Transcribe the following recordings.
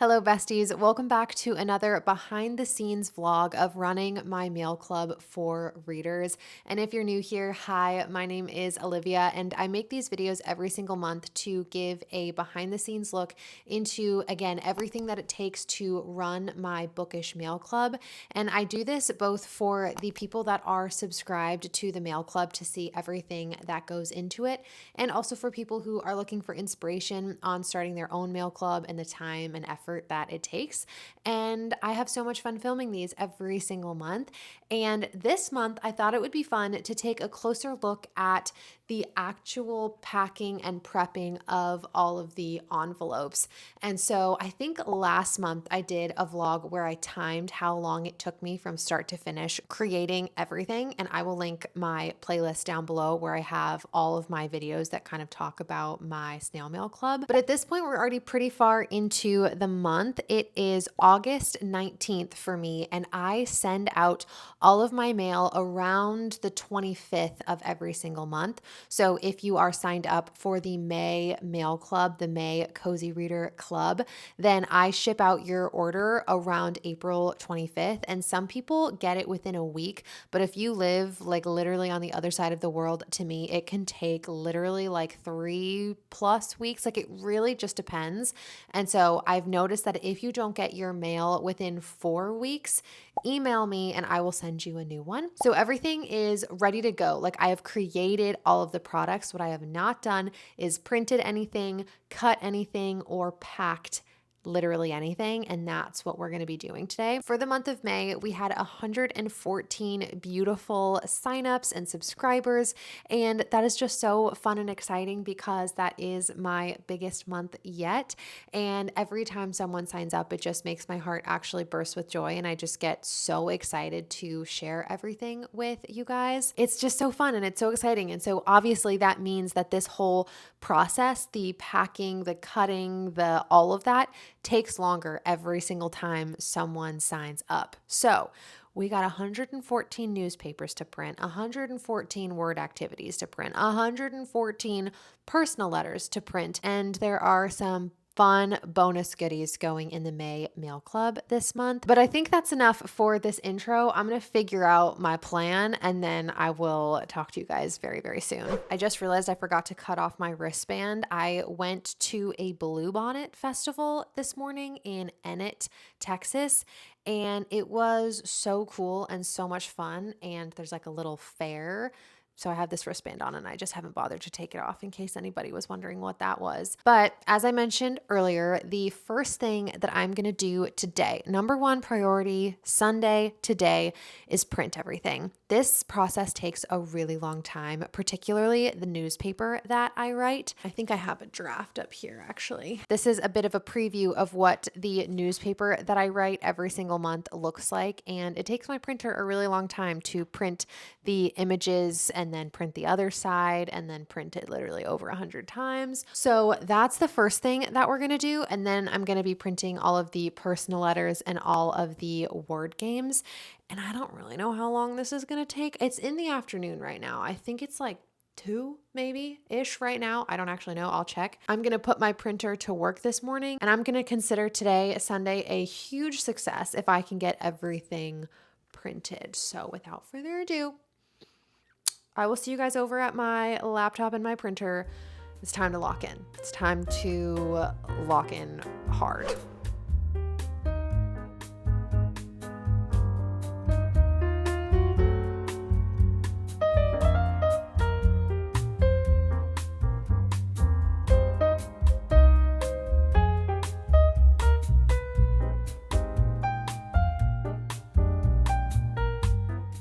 Hello, besties. Welcome back to another behind the scenes vlog of running my mail club for readers. And if you're new here, hi, my name is Olivia, and I make these videos every single month to give a behind the scenes look into, again, everything that it takes to run my bookish mail club. And I do this both for the people that are subscribed to the mail club to see everything that goes into it, and also for people who are looking for inspiration on starting their own mail club and the time and effort that it takes. And I have so much fun filming these every single month. And this month, I thought it would be fun to take a closer look at the actual packing and prepping of all of the envelopes. And so I think last month I did a vlog where I timed how long it took me from start to finish creating everything. And I will link my playlist down below where I have all of my videos that kind of talk about my snail mail club. But at this point, we're already pretty far into the month. It is August 19th for me, and I send out all of my mail around the 25th of every single month. So if you are signed up for the May Mail Club, the May Cozy Reader Club, then I ship out your order around April 25th. And some people get it within a week. But if you live like literally on the other side of the world, to me, it can take literally like 3+ weeks. Like it really just depends. And so I've noticed that if you don't get your mail within 4 weeks, email me and I will send you a new one. So everything is ready to go. Like I have created all of the products. What I have not done is printed anything, cut anything, or packed literally anything. And that's what we're going to be doing today. For the month of May, we had 114 beautiful signups and subscribers. And that is just so fun and exciting because that is my biggest month yet. And every time someone signs up, it just makes my heart actually burst with joy. And I just get so excited to share everything with you guys. It's just so fun and it's so exciting. And so obviously that means that this whole process, the packing, the cutting, the all of that, takes longer every single time someone signs up. So we got 114 newspapers to print, 114 word activities to print, 114 personal letters to print, and there are some fun bonus goodies going in the May Mail Club this month. But I think that's enough for this intro. I'm going to figure out my plan and then I will talk to you guys very, very soon. I just realized I forgot to cut off my wristband. I went to a Bluebonnet festival this morning in Enid, Texas, and it was so cool and so much fun. And there's like a little fair. So I have this wristband on and I just haven't bothered to take it off in case anybody was wondering what that was. But as I mentioned earlier, the first thing that I'm going to do today, number one priority, Sunday today, is print everything. This process takes a really long time, particularly the newspaper that I write. I think I have a draft up here actually. This is a bit of a preview of what the newspaper that I write every single month looks like. And it takes my printer a really long time to print the images and then print the other side and then print it literally over 100 times. So that's the first thing that we're going to do. And then I'm going to be printing all of the personal letters and all of the word games. And I don't really know how long this is going to take. It's in the afternoon right now. I think it's like 2 maybe ish right now. I don't actually know. I'll check. I'm going to put my printer to work this morning and I'm going to consider today, Sunday, a huge success if I can get everything printed. So without further ado, I will see you guys over at my laptop and my printer. It's time to lock in. It's time to lock in hard.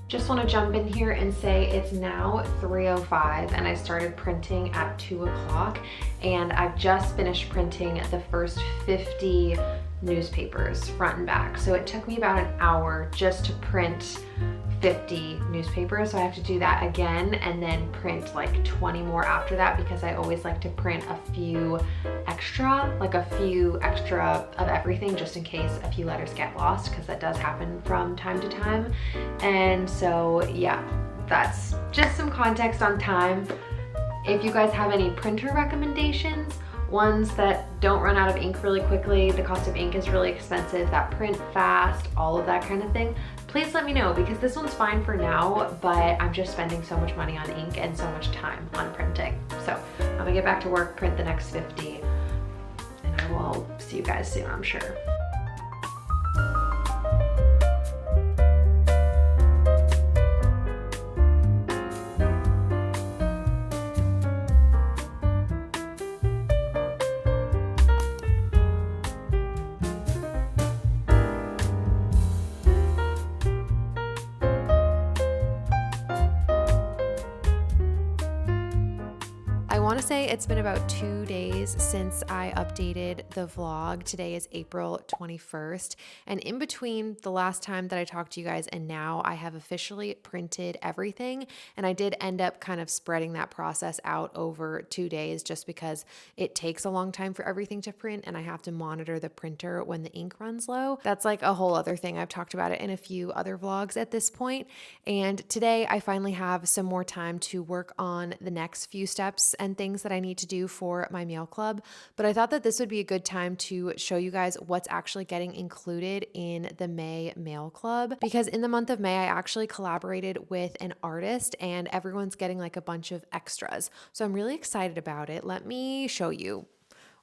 Just want to jump in here and say it's now 3:05 and I started printing at 2 o'clock and I've just finished printing the first 50 newspapers front and back. So it took me about an hour just to print 50 newspapers. So I have to do that again and then print like 20 more after that because I always like to print a few extra of everything just in case a few letters get lost because that does happen from time to time. And so yeah, that's just some context on time. If you guys have any printer recommendations ones that don't run out of ink really quickly, the cost of ink is really expensive, that print fast, all of that kind of thing, please let me know, because this one's fine for now, but I'm just spending so much money on ink and so much time on printing. So I'm gonna get back to work, print the next 50, and I will see you guys soon, I'm sure. I want to say it's been about 2 days since I updated the vlog. Today is April 21st. And in between the last time that I talked to you guys and now, I have officially printed everything. And I did end up kind of spreading that process out over 2 days just because it takes a long time for everything to print and I have to monitor the printer when the ink runs low. That's like a whole other thing. I've talked about it in a few other vlogs at this point. And today I finally have some more time to work on the next few steps and things that I need to do for my mail club. But I thought that this would be a good time to show you guys what's actually getting included in the May mail club. Because in the month of May, I actually collaborated with an artist and everyone's getting like a bunch of extras. So I'm really excited about it. Let me show you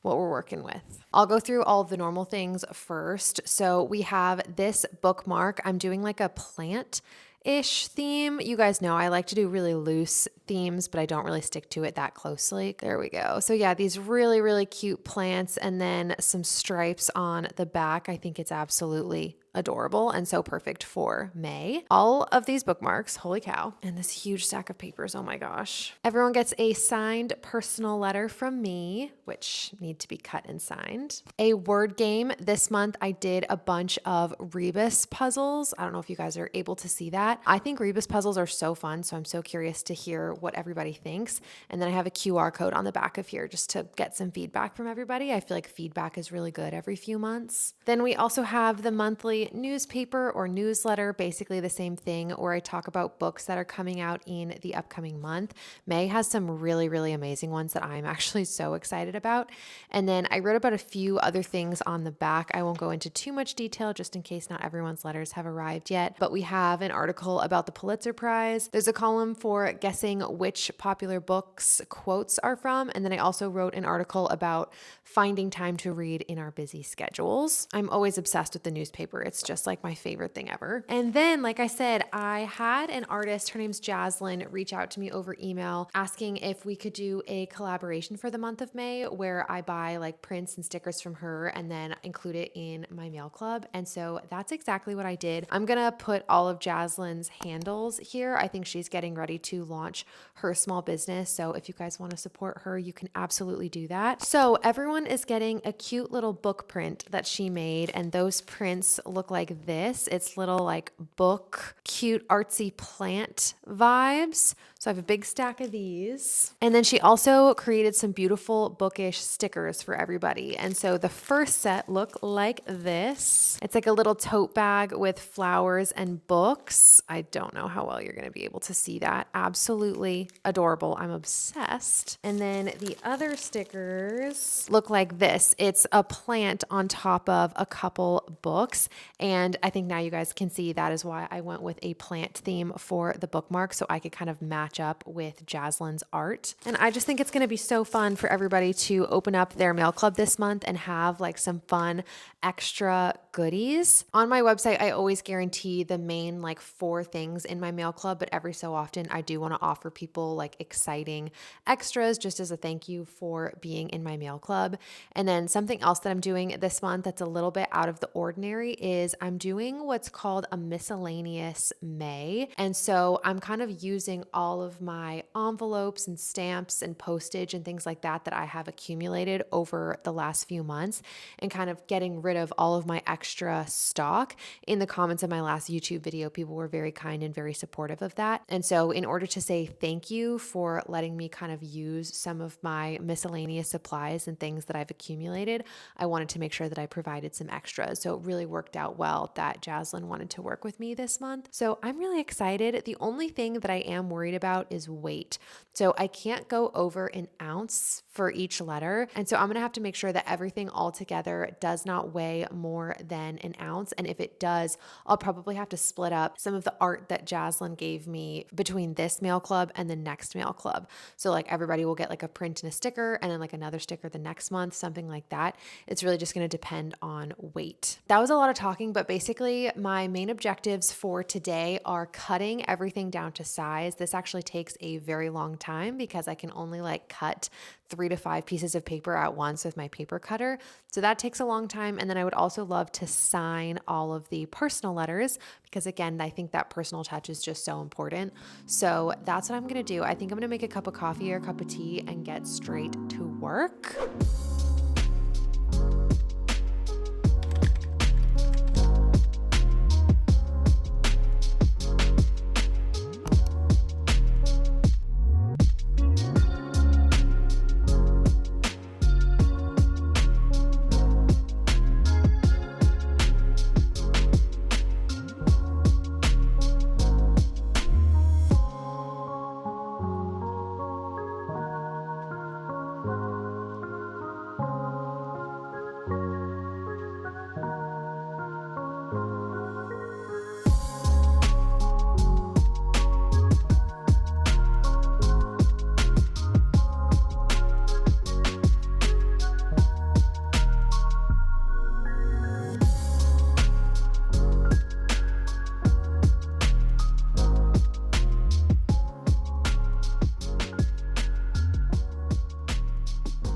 what we're working with. I'll go through all of the normal things first. So we have this bookmark. I'm doing like a plant-ish theme. You guys know I like to do really loose themes, but I don't really stick to it that closely. There we go. So yeah, these really, really cute plants and then some stripes on the back. I think it's absolutely adorable and so perfect for May. All of these bookmarks, holy cow, and this huge stack of papers, oh my gosh. Everyone gets a signed personal letter from me, which need to be cut and signed. A word game. This month I did a bunch of rebus puzzles. I don't know if you guys are able to see that. I think rebus puzzles are so fun, so I'm so curious to hear what everybody thinks. And then I have a QR code on the back of here just to get some feedback from everybody. I feel like feedback is really good every few months. Then we also have the monthly newspaper or newsletter, basically the same thing, where I talk about books that are coming out in the upcoming month. May has some really, really amazing ones that I'm actually so excited about. And then I wrote about a few other things on the back. I won't go into too much detail just in case not everyone's letters have arrived yet, but we have an article about the Pulitzer Prize. There's a column for guessing which popular books quotes are from. And then I also wrote an article about finding time to read in our busy schedules. I'm always obsessed with the newspaper. It's just like my favorite thing ever. And then, like I said, I had an artist, her name's Jaslyn, reach out to me over email asking if we could do a collaboration for the month of May where I buy like prints and stickers from her and then include it in my mail club. And so that's exactly what I did. I'm gonna put all of Jaslyn's handles here. I think she's getting ready to launch her small business. So if you guys want to support her, you can absolutely do that. So everyone is getting a cute little book print that she made. And those prints look like this. It's little like book, cute artsy plant vibes. So I have a big stack of these. And then she also created some beautiful bookish stickers for everybody. And so the first set look like this. It's like a little tote bag with flowers and books. I don't know how well you're going to be able to see that. Absolutely adorable. I'm obsessed. And then the other stickers look like this. It's a plant on top of a couple books. And I think now you guys can see that is why I went with a plant theme for the bookmark, so I could kind of match up with Jaslyn's art. And I just think it's going to be so fun for everybody to open up their mail club this month and have like some fun extra goodies. On my website, I always guarantee the main like 4 things in my mail club, but every so often I do want to offer people like exciting extras just as a thank you for being in my mail club. And then something else that I'm doing this month that's a little bit out of the ordinary is I'm doing what's called a miscellaneous May. And so I'm kind of using all of my envelopes and stamps and postage and things like that that I have accumulated over the last few months and kind of getting rid of all of my extra stock. In the comments of my last YouTube video, people were very kind and very supportive of that. And so in order to say thank you for letting me kind of use some of my miscellaneous supplies and things that I've accumulated, I wanted to make sure that I provided some extras. So it really worked out out well that Jaslyn wanted to work with me this month. So I'm really excited. The only thing that I am worried about is weight. So I can't go over an ounce for each letter. And so I'm going to have to make sure that everything all together does not weigh more than an ounce. And if it does, I'll probably have to split up some of the art that Jaslyn gave me between this mail club and the next mail club. So like everybody will get like a print and a sticker and then like another sticker the next month, something like that. It's really just going to depend on weight. That was a lot of talking, but basically my main objectives for today are cutting everything down to size. This actually takes a very long time because I can only like cut 3 to 5 pieces of paper at once with my paper cutter. So that takes a long time. And then I would also love to sign all of the personal letters because again, I think that personal touch is just so important. So that's what I'm going to do. I think I'm going to make a cup of coffee or a cup of tea and get straight to work.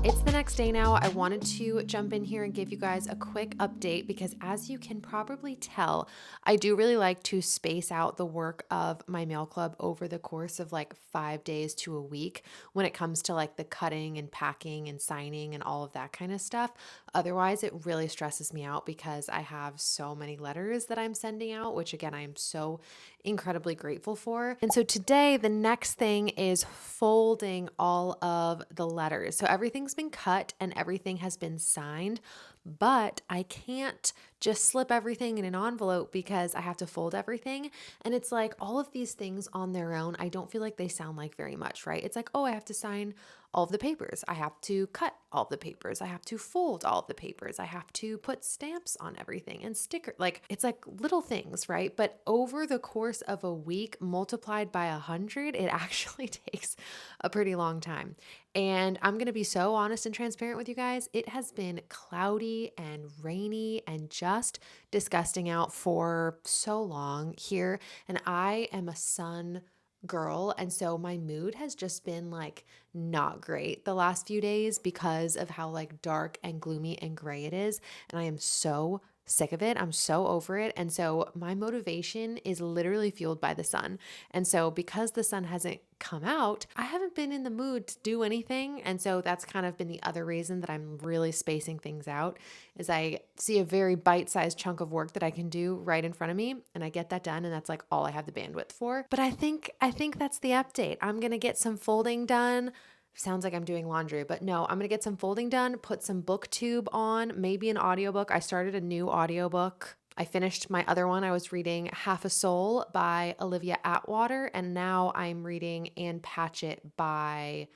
It's the next day now. I wanted to jump in here and give you guys a quick update because as you can probably tell, I do really like to space out the work of my mail club over the course of like 5 days to a week when it comes to like the cutting and packing and signing and all of that kind of stuff. Otherwise, it really stresses me out because I have so many letters that I'm sending out, which again, I am so incredibly grateful for. And so today, the next thing is folding all of the letters. So everything's been cut and everything has been signed, but I can't just slip everything in an envelope because I have to fold everything. And it's like all of these things on their own, I don't feel like they sound like very much, right? It's like, oh, I have to sign all of the papers. I have to cut all of the papers. I have to fold all of the papers. I have to put stamps on everything and sticker. Like it's like little things, right? But over the course of a week multiplied by 100, it actually takes a pretty long time. And I'm going to be so honest and transparent with you guys. It has been cloudy and rainy and just disgusting out for so long here. And I am a sun girl. And so my mood has just been like not great the last few days because of how like dark and gloomy and gray it is. And I am so sick of it. I'm so over it. And so my motivation is literally fueled by the sun. And so because the sun hasn't come out, I haven't been in the mood to do anything. And so that's kind of been the other reason that I'm really spacing things out is I see a very bite-sized chunk of work that I can do right in front of me and I get that done and that's like all I have the bandwidth for. But I think that's the update. I'm going to get some folding done. Sounds like I'm doing laundry, but no, I'm going to get some folding done, put some booktube on, maybe an audiobook. I started a new audiobook. I finished my other one. I was reading Half a Soul by Olivia Atwater, and now I'm reading Anne Patchett by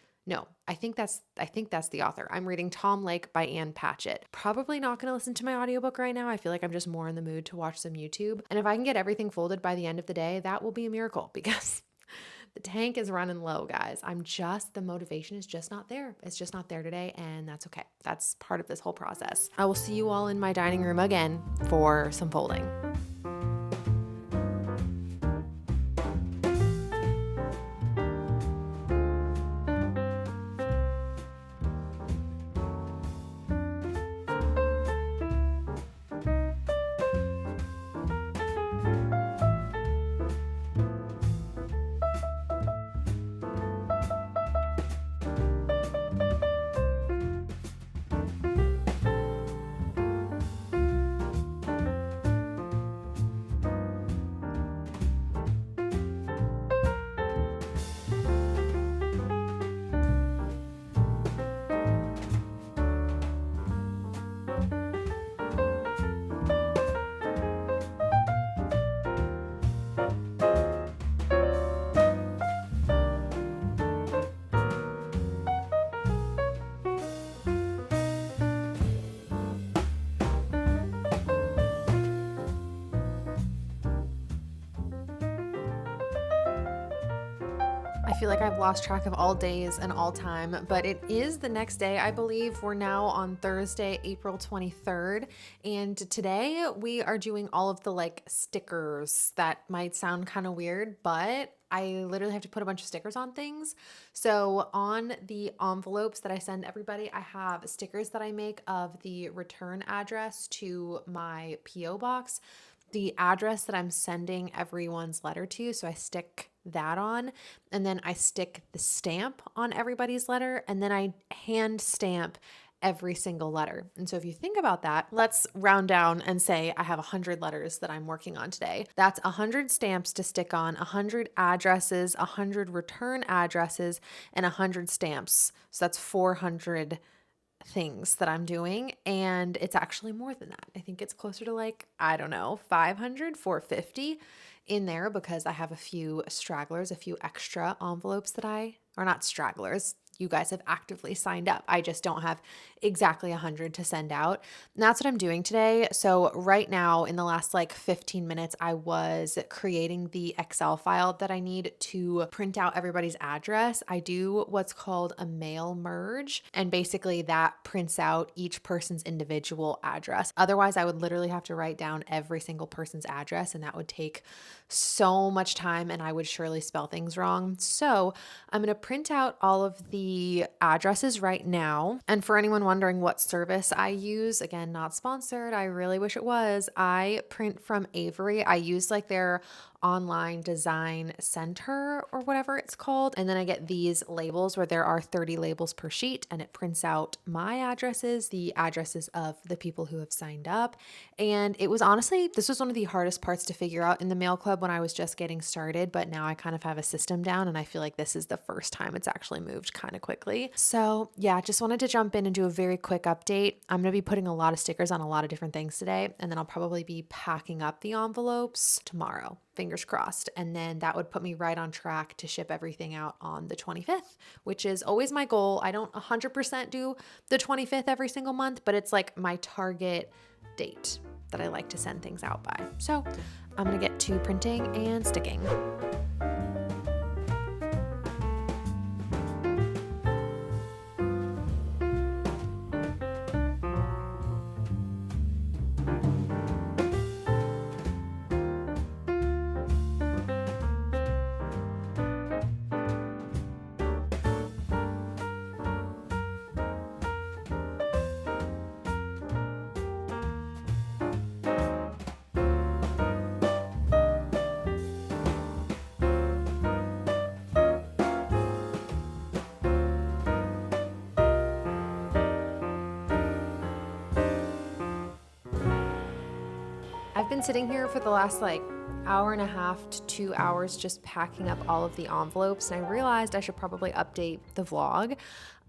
I think that's the author. I'm reading Tom Lake by Anne Patchett. Probably not going to listen to my audiobook right now. I feel like I'm just more in the mood to watch some YouTube. And if I can get everything folded by the end of the day, that will be a miracle because the tank is running low, guys. The motivation is just not there. It's just not there today, and that's okay. That's part of this whole process. I will see you all in my dining room again for some folding. feel like I've lost track of all days and all time, but it is the next day, I believe. We're now on Thursday, April 23rd, and today we are doing all of the like stickers. That might sound kind of weird, but I literally have to put a bunch of stickers on things. So on the envelopes that I send everybody, I have stickers that I make of the return address to my PO box, the address that I'm sending everyone's letter to. So I stick that on, and then I stick the stamp on everybody's letter, and then I hand stamp every single letter. And so if you think about that, let's round down and say I have 100 letters that I'm working on today. That's 100 stamps to stick on, 100 addresses, 100 return addresses, and 100 stamps. So that's 400 things that I'm doing, and it's actually more than that. I think it's closer to like, I don't know, 500, 450 in there, because I have a few stragglers, a few extra envelopes that or not stragglers, you guys have actively signed up. I just don't have exactly 100 to send out. And that's what I'm doing today. So right now, in the last like 15 minutes, I was creating the Excel file that I need to print out everybody's address. I do what's called a mail merge, and basically that prints out each person's individual address. Otherwise, I would literally have to write down every single person's address, and that would take so much time, and I would surely spell things wrong. So I'm going to print out all of the addresses right now. And for anyone wondering what service I use, again, not sponsored, I really wish it was, I print from Avery. I use like their online design center or whatever it's called. And then I get these labels where there are 30 labels per sheet, and it prints out my addresses, the addresses of the people who have signed up. And it was honestly, this was one of the hardest parts to figure out in the mail club when I was just getting started, but now I kind of have a system down, and I feel like this is the first time it's actually moved kind of quickly. So yeah, just wanted to jump in and do a very quick update. I'm going to be putting a lot of stickers on a lot of different things today, and then I'll probably be packing up the envelopes tomorrow. Fingers crossed. And then that would put me right on track to ship everything out on the 25th, which is always my goal. I don't 100% do the 25th every single month, but it's like my target date that I like to send things out by. So I'm going to get to printing and sticking. I've been sitting here for the last like hour and a half to 2 hours just packing up all of the envelopes, and I realized I should probably update the vlog.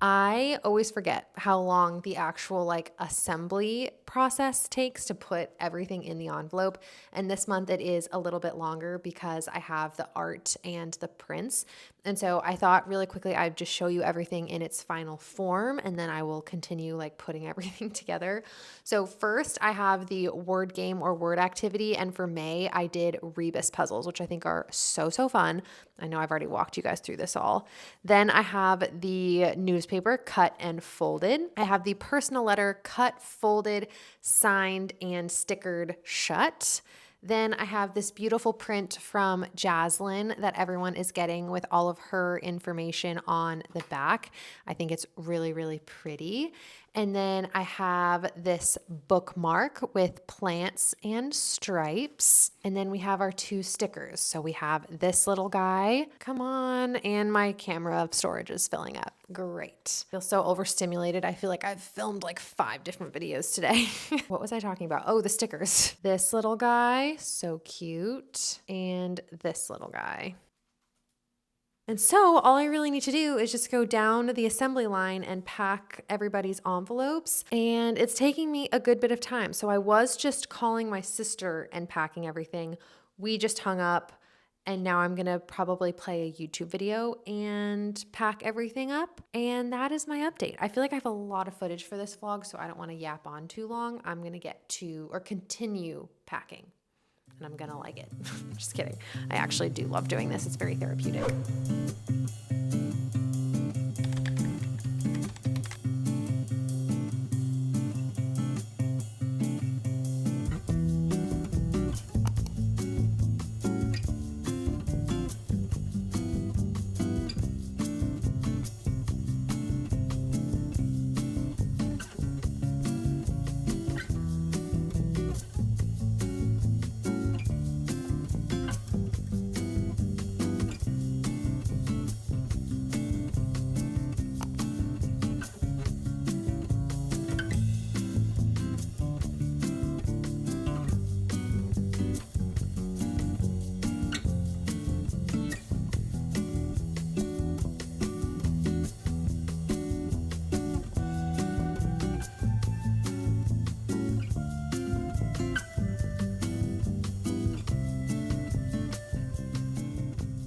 I always forget how long the actual like assembly process takes to put everything in the envelope. And this month it is a little bit longer because I have the art and the prints. And so I thought really quickly I'd just show you everything in its final form, and then I will continue like putting everything together. So first I have the word game or word activity. And for May, I did rebus puzzles, which I think are so fun. I know I've already walked you guys through this all. Then I have the newspaper cut and folded. I have the personal letter cut, folded, signed, and stickered shut. Then I have this beautiful print from Jaslyn that everyone is getting with all of her information on the back. I think it's really pretty. And then I have this bookmark with plants and stripes. And then we have our 2 stickers. So we have this little guy, come on, and my camera storage is filling up. Great. I feel so overstimulated. I feel like I've filmed like 5 different videos today. What was I talking about? Oh, the stickers. This little guy, so cute. And this little guy. And so all I really need to do is just go down to the assembly line and pack everybody's envelopes. And it's taking me a good bit of time. So I was just calling my sister and packing everything. We just hung up, and now I'm going to probably play a YouTube video and pack everything up. And that is my update. I feel like I have a lot of footage for this vlog, so I don't want to yap on too long. I'm going to get to or continue packing. and I'm gonna like it. Just kidding. I actually do love doing this. It's very therapeutic.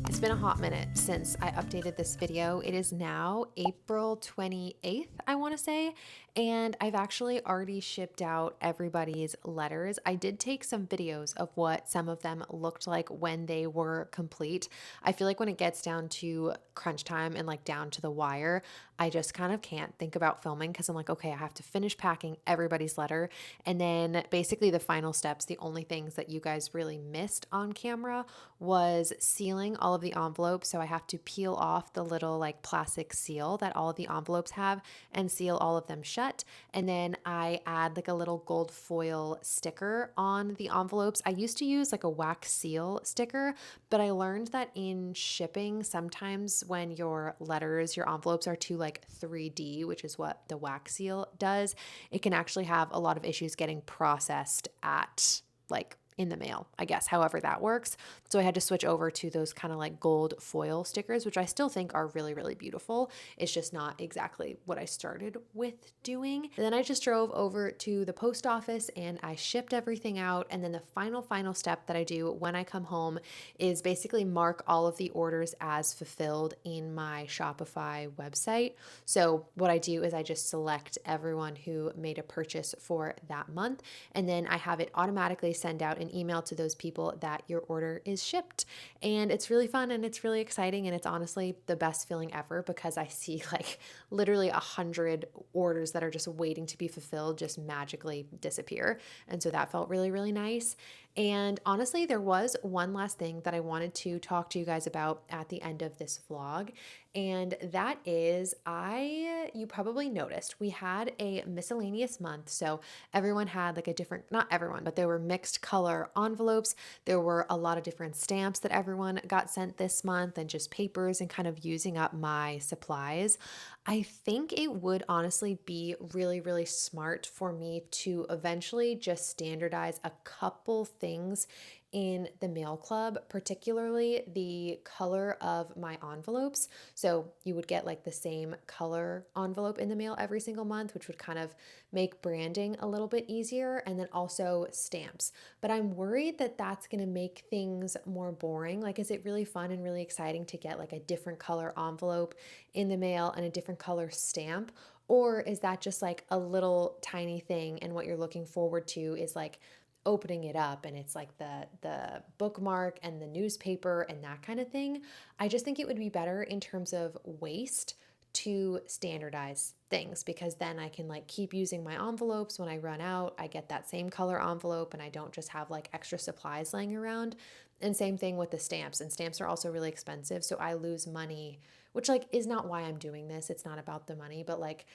It's been a hot minute since I updated this video. It is now April 28th, I want to say, and I've actually already shipped out everybody's letters. I did take some videos of what some of them looked like when they were complete. I feel like when it gets down to crunch time and like down to the wire, I just kind of can't think about filming because I'm like, okay, I have to finish packing everybody's letter. And then basically the final steps, the only things that you guys really missed on camera was sealing all of the envelopes. So I have to peel off the little like plastic seal that all of the envelopes have and seal all of them shut. And then I add like a little gold foil sticker on the envelopes. I used to use like a wax seal sticker, but I learned that in shipping, sometimes when your letters, your envelopes are too like 3D, which is what the wax seal does, it can actually have a lot of issues getting processed at like in the mail, I guess, however that works. So I had to switch over to those kind of like gold foil stickers, which I still think are really, really beautiful. It's just not exactly what I started with doing. And then I just drove over to the post office and I shipped everything out. And then the final step that I do when I come home is basically mark all of the orders as fulfilled in my Shopify website. So what I do is I just select everyone who made a purchase for that month, and then I have it automatically send out an email to those people that your order is shipped. And it's really fun and it's really exciting, and it's honestly the best feeling ever because I see like literally 100 orders that are just waiting to be fulfilled just magically disappear. And so that felt really, really nice. And honestly, there was one last thing that I wanted to talk to you guys about at the end of this vlog. And that is, you probably noticed we had a miscellaneous month. So everyone had like a different, not everyone, but there were mixed color envelopes. There were a lot of different stamps that everyone got sent this month and just papers and kind of using up my supplies. I think it would honestly be really, really smart for me to eventually just standardize a couple things in the mail club, particularly the color of my envelopes. So you would get like the same color envelope in the mail every single month, which would kind of make branding a little bit easier, and then also stamps. But I'm worried that that's going to make things more boring. Like, is it really fun and really exciting to get like a different color envelope in the mail and a different color stamp? Or is that just like a little tiny thing and what you're looking forward to is like opening it up and it's like the bookmark and the newspaper and that kind of thing? I just think it would be better in terms of waste to standardize things, because then I can like keep using my envelopes. When I run out, I get that same color envelope and I don't just have like extra supplies laying around. And same thing with the stamps, and stamps are also really expensive, so I lose money, which like is not why I'm doing this. It's not about the money, but like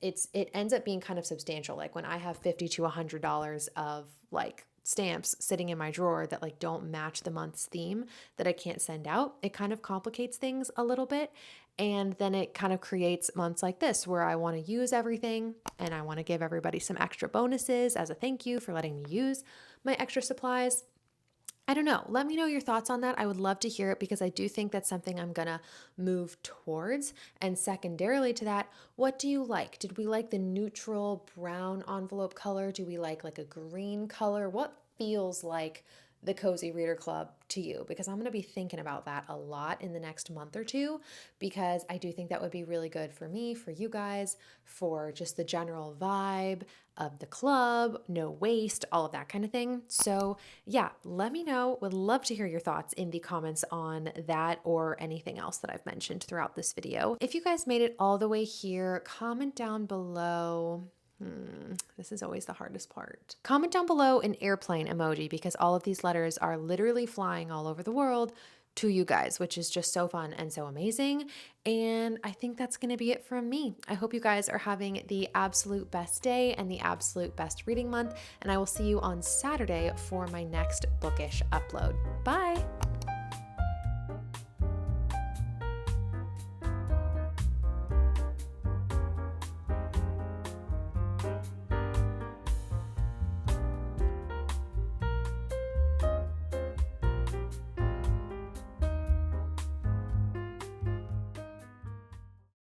it ends up being kind of substantial. Like when I have $50 to $100 of like stamps sitting in my drawer that like don't match the month's theme that I can't send out, it kind of complicates things a little bit. And then it kind of creates months like this where I want to use everything and I want to give everybody some extra bonuses as a thank you for letting me use my extra supplies. I don't know. Let me know your thoughts on that. I would love to hear it because I do think that's something I'm going to move towards. And secondarily to that, what do you like? Did we like the neutral brown envelope color? Do we like a green color? What feels like the Cozy Reader Club to you, because I'm going to be thinking about that a lot in the next month or two, because I do think that would be really good for me, for you guys, for just the general vibe of the club, no waste, all of that kind of thing. So yeah, let me know. Would love to hear your thoughts in the comments on that or anything else that I've mentioned throughout this video. If you guys made it all the way here, comment down below. This is always the hardest part. Comment down below an airplane emoji, because all of these letters are literally flying all over the world to you guys, which is just so fun and so amazing. And I think that's going to be it from me. I hope you guys are having the absolute best day and the absolute best reading month. And I will see you on Saturday for my next bookish upload. Bye.